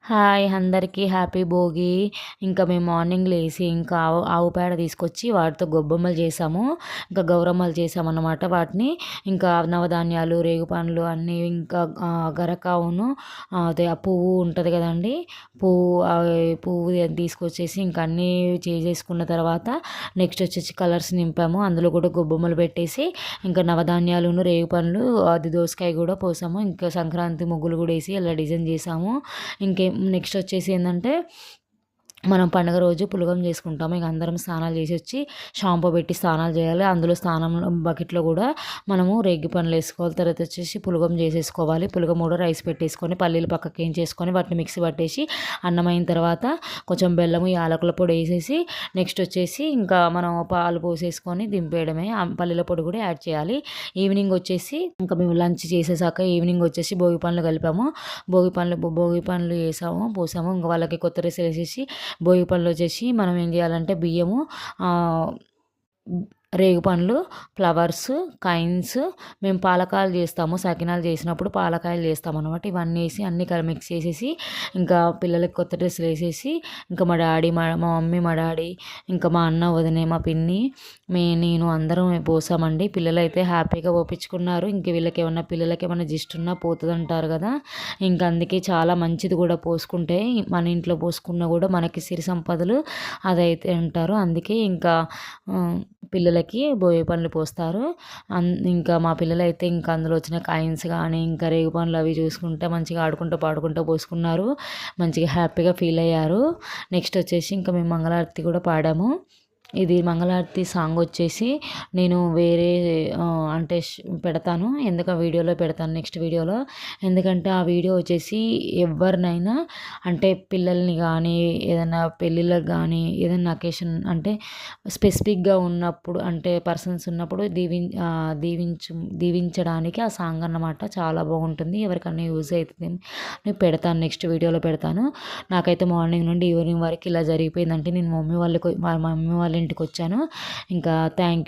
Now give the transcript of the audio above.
Hi అందరికీ happy Bhogi. ఇంకా మేము మార్నింగ్ లేసి ఇంకా ఆవు పేడ తీసుకొచ్చి వాటితో గొబ్బెమ్మలు చేసాము. ఇంకా గౌరమ్మలు చేసామన్నమాట. వాటిని ఇంకా నవధాన్యాలు, రేగుపండ్లు అన్నీ ఇంకా గరకావును అదే ఆ పువ్వు ఉంటుంది కదండీ! పువ్వు తీసుకొచ్చేసి ఇంకా అన్నీ చేసేసుకున్న తర్వాత నెక్స్ట్ వచ్చేసి కలర్స్ నింపాము. అందులో కూడా గొబ్బెమ్మలు పెట్టేసి ఇంకా నవధాన్యాలును, రేగుపండ్లు, అది దోసకాయ కూడా పోసాము. ఇంకా సంక్రాంతి ముగ్గులు కూడా వేసి అలా డిజైన్ చేసాము. నెక్స్ట్ వచ్చేసి ఏంటంటే మనం పండుగ రోజు పులగం చేసుకుంటాము. ఇక అందరం స్నానాలు చేసి వచ్చి షాంపూ పెట్టి స్నానాలు చేయాలి. అందులో స్నానంలో బకెట్లో కూడా మనము రేగి పండ్లు వేసుకోవాలి. తర్వాత వచ్చేసి పులగం చేసేసుకోవాలి. పులగం కూడా రైస్ పెట్టేసుకొని పల్లీలు పక్కకి ఏం చేసుకొని వాటిని మిక్సీ పట్టేసి అన్నం అయిన తర్వాత కొంచెం బెల్లము, యాలకుల పొడి వేసేసి నెక్స్ట్ వచ్చేసి ఇంకా మనం పాలు పోసేసుకొని దింపేయడమే. పల్లీల పొడి కూడా యాడ్ చేయాలి. ఈవినింగ్ వచ్చేసి ఇంకా మేము లంచ్ చేసేసాక ఈవినింగ్ వచ్చేసి భోగి పండ్లు కలిపాము. భోగి పండ్లు వేసాము, పోసాము. ఇంకా వాళ్ళకి కొత్త డ్రెస్సులు వేసేసి భోగి పళ్ళు వచ్చేసి మనం ఏం చేయాలంటే బియ్యము, రేగుపండ్లు, ఫ్లవర్స్, కైన్స్, మేము పాలకాయలు చేస్తాము. సకినాలు చేసినప్పుడు పాలకాయలు చేస్తాము అనమాట. ఇవన్నీ వేసి అన్నీ మిక్స్ చేసేసి ఇంకా పిల్లలకి కొత్త డ్రెస్సులు వేసేసి ఇంకా మా డాడీ, మా మమ్మీ, మా డాడీ, ఇంకా మా అన్న, వదినే, మా పిన్ని, నేను అందరం పోసామండి. పిల్లలు అయితే హ్యాపీగా పోపించుకున్నారు. ఇంక పిల్లలకి ఏమన్నా జిస్ట్ ఉన్నా పోతుంది అంటారు కదా, ఇంకా అందుకే చాలా మంచిది కూడా పోసుకుంటే. మన ఇంట్లో పోసుకున్నా కూడా మనకి సిరి సంపదలు అదైతే అంటారు. అందుకే ఇంకా పిల్లలకి భోగి పండ్లు పోస్తారు. ఇంకా మా పిల్లలైతే ఇంకా అందులో వచ్చిన కాయిన్స్ కానీ ఇంకా రేగు పండ్లు అవి చూసుకుంటే మంచిగా ఆడుకుంటూ పాడుకుంటూ పోసుకున్నారు. మంచిగా హ్యాపీగా ఫీల్ అయ్యారు. నెక్స్ట్ వచ్చేసి ఇంకా మేము మంగళారతి కూడా పాడాము. ఇది మంగళారతి సాంగ్ వచ్చేసి నేను వేరే అంటే పెడతాను. వీడియోలో పెడతాను నెక్స్ట్ వీడియోలో. ఎందుకంటే ఆ వీడియో వచ్చేసి ఎవరినైనా అంటే పిల్లల్ని కానీ ఏదైనా పెళ్ళిళ్ళకి కానీ ఏదైనా అకేషన్ అంటే స్పెసిఫిక్గా ఉన్నప్పుడు అంటే పర్సన్స్ ఉన్నప్పుడు దీవించడానికి ఆ సాంగ్ అన్నమాట. చాలా బాగుంటుంది. ఎవరికైనా యూజ్ అవుతుంది. నేను పెడతాను, నెక్స్ట్ వీడియోలో పెడతాను. నాకైతే మార్నింగ్ నుండి ఈవినింగ్ వరకు ఇలా జరిగిపోయిందంటే నేను మా మమ్మీ వాళ్ళ ఇంటికి వచ్చాను. ఇంకా థ్యాంక్ యూ.